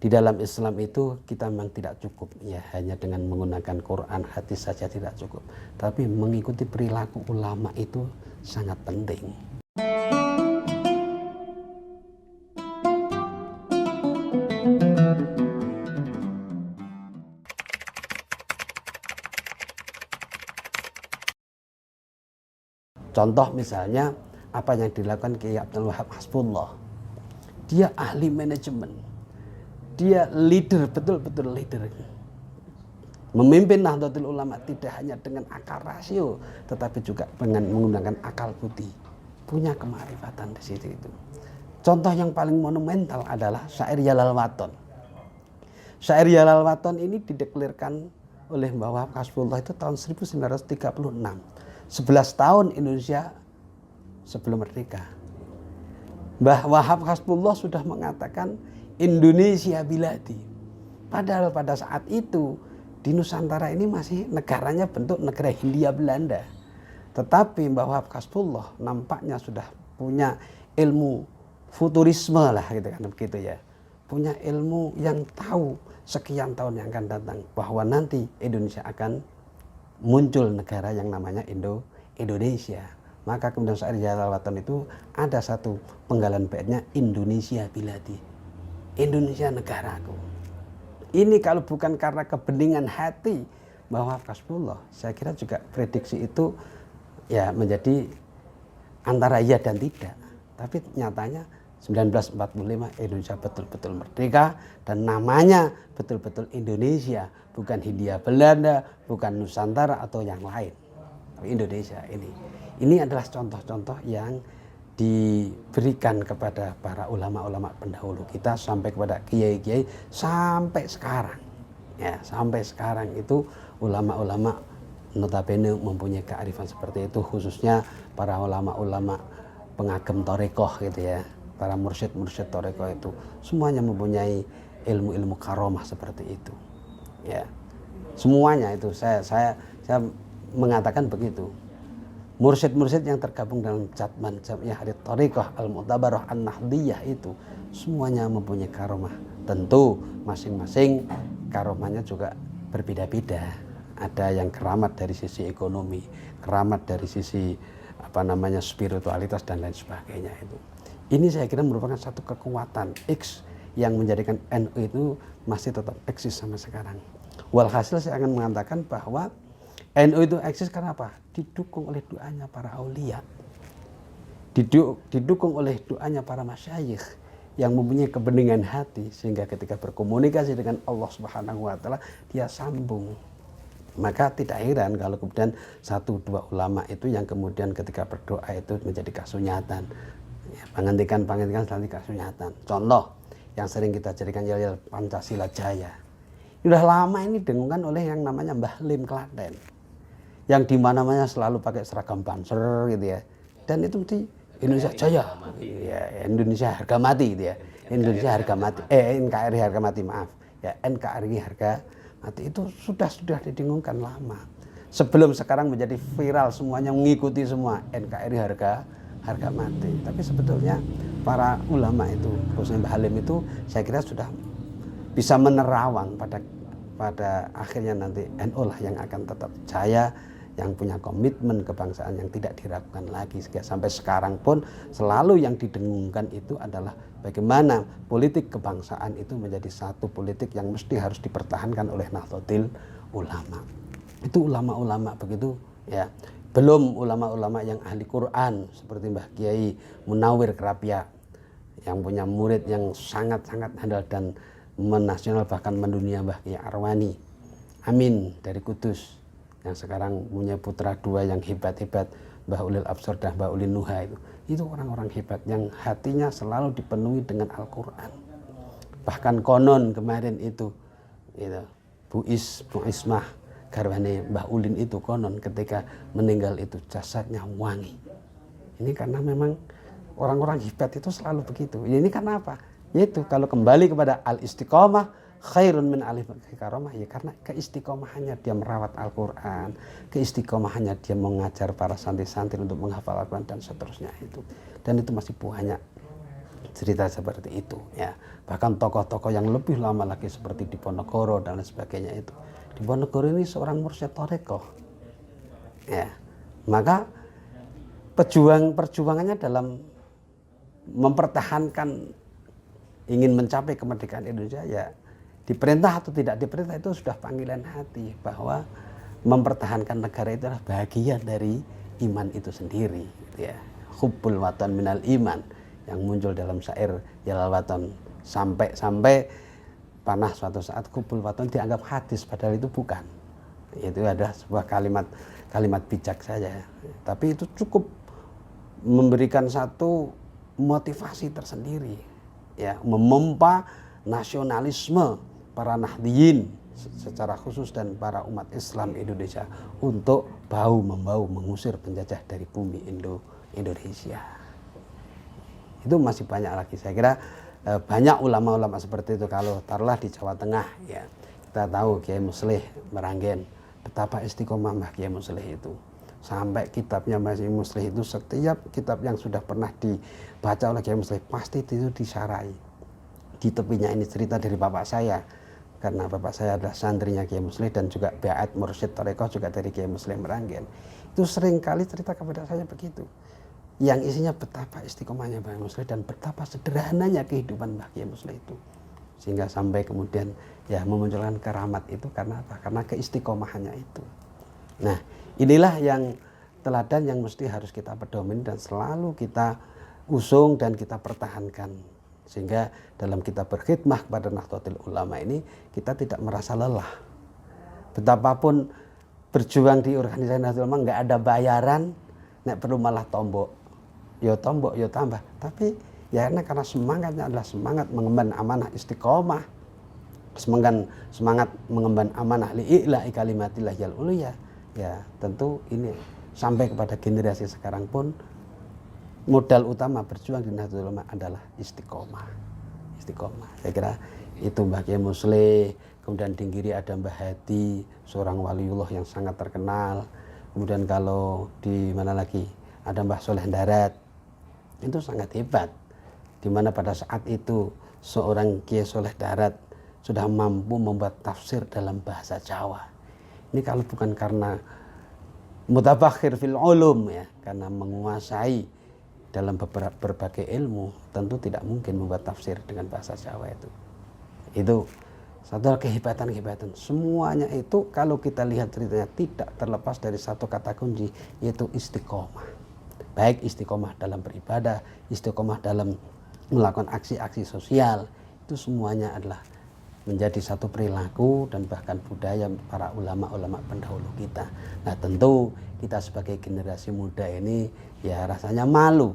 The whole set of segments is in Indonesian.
Di dalam Islam itu kita memang tidak cukup ya hanya dengan menggunakan Quran, hadis saja tidak cukup. Tapi mengikuti perilaku ulama itu sangat penting. Contoh misalnya apa yang dilakukan Kiai Abdul Wahab Hasbullah. Dia ahli manajemen. Dia leader, betul-betul leader. Memimpin Nahdlatul Ulama tidak hanya dengan akal rasio, tetapi juga dengan menggunakan akal budi. Punya kemarifatan di situ itu. Contoh yang paling monumental adalah syair Yalal Waton. Syair Yalal Waton ini dideklirkan oleh Mbah Wahab Hasbullah itu tahun 1936. 11 tahun Indonesia sebelum merdeka. Mbah Wahab Hasbullah sudah mengatakan Indonesia biladi. Padahal pada saat itu di Nusantara ini masih negaranya bentuk negara Hindia Belanda. Tetapi Mbah Wahab Hasbullah nampaknya sudah punya ilmu futurisme lah gitu kan begitu ya. Punya ilmu yang tahu sekian tahun yang akan datang bahwa nanti Indonesia akan muncul negara yang namanya Indonesia. Maka kemudian syair Yalal Waton itu ada satu penggalan baitnya Indonesia biladi. Indonesia negaraku. Ini kalau bukan karena kebeningan hati bahwa Hasbullah, saya kira juga prediksi itu ya menjadi antara iya dan tidak. Tapi nyatanya 1945 Indonesia betul-betul merdeka dan namanya betul-betul Indonesia, bukan Hindia Belanda, bukan Nusantara atau yang lain. Tapi Indonesia ini. Ini adalah contoh-contoh yang diberikan kepada para ulama-ulama pendahulu kita sampai kepada kiai-kiai sampai sekarang. Ya, sampai sekarang itu ulama-ulama notabene mempunyai kearifan seperti itu, khususnya para ulama-ulama pengagem torekoh gitu ya. Para mursyid-mursyid torekoh itu semuanya mempunyai ilmu-ilmu karomah seperti itu. Ya. Semuanya itu saya mengatakan begitu. Mursyid-mursyid yang tergabung dalam Jatman Jamiyah Torekoh Al-Mu'tabarah An-Nahdliyah itu semuanya mempunyai karomah. Tentu masing-masing karomahnya juga berbeda-beda. Ada yang keramat dari sisi ekonomi, keramat dari sisi spiritualitas dan lain sebagainya itu. Ini saya kira merupakan satu kekuatan X yang menjadikan NU itu masih tetap eksis sampai sekarang. Walhasil saya akan mengatakan bahwa NU itu eksis karena apa? Didukung oleh doanya para aulia. Didukung oleh doanya para masyayikh yang mempunyai kebeningan hati sehingga ketika berkomunikasi dengan Allah Subhanahu wa taala dia sambung. Maka tidak heran kalau kemudian 1-2 ulama itu yang kemudian ketika berdoa itu menjadi kasunyatan. Ya, penghentikan nanti kasunyatan. Contoh yang sering kita jadikan yel-yel Pancasila Jaya. Sudah lama ini didengungkan oleh yang namanya Mbah Lim Klaten. Yang di mana-mana selalu pakai seragam Banser gitu ya. Dan itu mesti Indonesia Jaya. Ya, Indonesia harga mati gitu ya. Indonesia harga mati. NKRI harga mati, maaf. Ya, NKRI harga mati itu sudah didengungkan lama. Sebelum sekarang menjadi viral semuanya mengikuti semua NKRI harga mati. Tapi sebetulnya para ulama itu, khususnya Mbah Halim itu saya kira sudah bisa menerawang pada akhirnya nanti NU lah yang akan tetap jaya, yang punya komitmen kebangsaan yang tidak diragukan lagi. Sampai sekarang pun selalu yang didengungkan itu adalah bagaimana politik kebangsaan itu menjadi satu politik yang mesti harus dipertahankan oleh Nahdlatul Ulama. Itu ulama-ulama begitu ya. Belum ulama-ulama yang ahli Quran seperti Mbah Kiai Munawir Kerapia yang punya murid yang sangat-sangat handal dan menasional bahkan mendunia, Mbah Kiai Arwani Amin dari Kudus yang sekarang punya putra 2 yang hebat-hebat, Mbah Ulil Absar dan Mbah Ulil Nuha itu orang-orang hebat yang hatinya selalu dipenuhi dengan Al-Quran. Bahkan konon kemarin itu Bu Ismah garwane Mbah Ulin itu konon ketika meninggal itu jasadnya wangi. Ini karena memang orang-orang hebat itu selalu begitu. Ini karena apa? Yaitu kalau kembali kepada al-istiqomah khairun min alif karomah, ya karena keistiqomahannya dia merawat Al-Quran, keistiqomahannya dia mengajar para santri-santri untuk menghafal Al-Quran dan seterusnya itu. Dan itu masih banyak cerita seperti itu ya. Bahkan tokoh-tokoh yang lebih lama lagi seperti Diponegoro dan lain sebagainya itu. Diponegoro ini seorang mursyid thariqah ya. Maka perjuangannya dalam mempertahankan ingin mencapai kemerdekaan Indonesia ya, diperintah atau tidak diperintah itu sudah panggilan hati, bahwa mempertahankan negara itu adalah bagian dari iman itu sendiri ya. Hubbul watan minal iman yang muncul dalam syair Jalal Watan, sampai panah suatu saat hubbul watan dianggap hadis padahal itu bukan. Itu adalah sebuah kalimat bijak saja, tapi itu cukup memberikan satu motivasi tersendiri ya, memompa nasionalisme para Nahdliyin secara khusus dan para umat Islam Indonesia untuk bahu-membahu mengusir penjajah dari bumi Indonesia. Itu masih banyak lagi, saya kira banyak ulama-ulama seperti itu. Kalau taruhlah di Jawa Tengah ya, kita tahu Kiai Muslih Meranggen, betapa istiqomah Mbah Kiai Muslih itu. Sampai kitabnya Mbah Muslih itu, setiap kitab yang sudah pernah dibaca oleh Kiai Muslih pasti itu disarai. Di tepinya ini cerita dari bapak saya, karena bapak saya adalah santrinya Kiai Muslih dan juga Baiat Mursyid Thariqah juga dari Kiai Muslih Meranggen. Itu sering kali cerita kepada saya begitu, yang isinya betapa istiqomahnya Mbah Muslih dan betapa sederhananya kehidupan Mbah Kiai Muslih itu, sehingga sampai kemudian ya memunculkan keramat itu karena apa? Karena keistiqomahannya itu. Nah, inilah yang teladan yang mesti harus kita pedomini dan selalu kita usung dan kita pertahankan, sehingga dalam kita berkhidmah kepada Nahdlatul Ulama ini kita tidak merasa lelah. Betapapun berjuang di organisasi Nahdlatul Ulama nggak ada bayaran, nek perlu malah tombok yo tambah, tapi ya karena semangatnya adalah semangat mengemban amanah istiqomah, semangat mengemban amanah li'ila'i kalimatillahil ulya. Ya tentu ini sampai kepada generasi sekarang pun modal utama berjuang di Nahdlatul Ulama adalah istiqomah. Saya kira itu Mbah Kiai Muslih. Kemudian di kiri ada Mbah Hadi, seorang waliullah yang sangat terkenal. Kemudian kalau di mana lagi ada Mbah Soleh Darat, itu sangat hebat. Dimana pada saat itu seorang Kiai Soleh Darat sudah mampu membuat tafsir dalam bahasa Jawa. Ini kalau bukan karena mutabakhir fil ulum ya, karena menguasai dalam berbagai ilmu, tentu tidak mungkin membuat tafsir dengan bahasa Jawa itu. Itu satu kehebatan. Semuanya itu kalau kita lihat ceritanya tidak terlepas dari satu kata kunci, yaitu istiqomah. Baik istiqomah dalam beribadah, istiqomah dalam melakukan aksi-aksi sosial, itu semuanya adalah menjadi satu perilaku dan bahkan budaya para ulama-ulama pendahulu kita. Nah tentu kita sebagai generasi muda ini ya rasanya malu.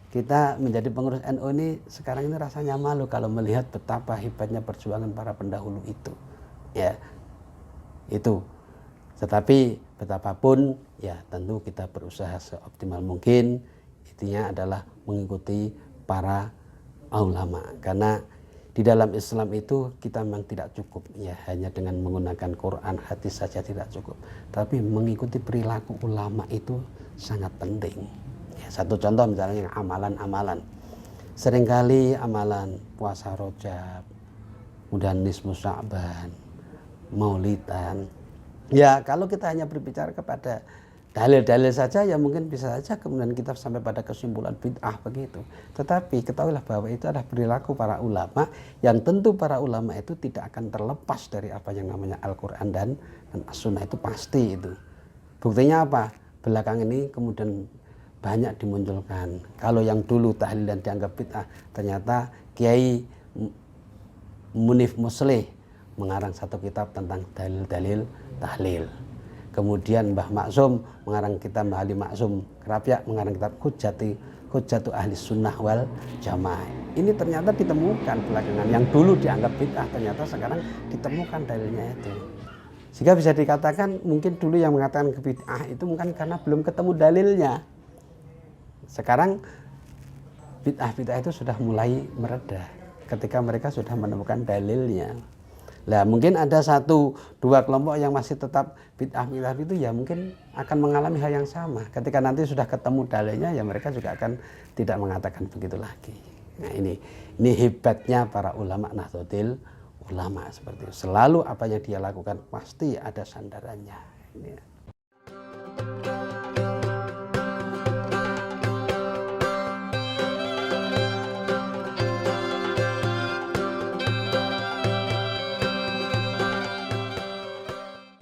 Kita menjadi pengurus NU ini sekarang ini rasanya malu kalau melihat betapa hebatnya perjuangan para pendahulu itu. Ya, itu. Tetapi betapapun ya tentu kita berusaha seoptimal mungkin. Intinya adalah mengikuti para ulama, karena di dalam Islam itu kita memang tidak cukup ya hanya dengan menggunakan Quran, hadis saja tidak cukup, tapi mengikuti perilaku ulama itu sangat penting. Ya, satu contoh misalnya amalan-amalan, seringkali amalan puasa Rajab, kemudian nisfu Sya'ban, maulidan. Ya kalau kita hanya berbicara kepada dalil-dalil saja ya mungkin bisa saja kemudian kita sampai pada kesimpulan bid'ah begitu. Tetapi ketahuilah bahwa itu adalah perilaku para ulama, yang tentu para ulama itu tidak akan terlepas dari apa yang namanya Al-Quran dan As-Sunnah, itu pasti itu. Buktinya apa? Belakang ini kemudian banyak dimunculkan. Kalau yang dulu tahlil dan dianggap bid'ah, ternyata Kiai Munif Muslih mengarang satu kitab tentang dalil-dalil tahlil. Kemudian Mbah Maksum mengarang kitab, Mbah Ali Maksum Kerapyak mengarang kitab Hujjatu Ahli Sunnah wal Jamaah. Ini ternyata ditemukan belakangan, yang dulu dianggap bid'ah ternyata sekarang ditemukan dalilnya itu. Sehingga bisa dikatakan mungkin dulu yang mengatakan bid'ah itu mungkin karena belum ketemu dalilnya. Sekarang bid'ah itu sudah mulai mereda ketika mereka sudah menemukan dalilnya. Lah mungkin ada satu dua kelompok yang masih tetap bid'ah itu ya mungkin akan mengalami hal yang sama. Ketika nanti sudah ketemu dalilnya ya mereka juga akan tidak mengatakan begitu lagi. Nah, ini hebatnya para ulama Nahdlatul Ulama seperti itu. Selalu apa yang dia lakukan pasti ada sandarannya. Ini.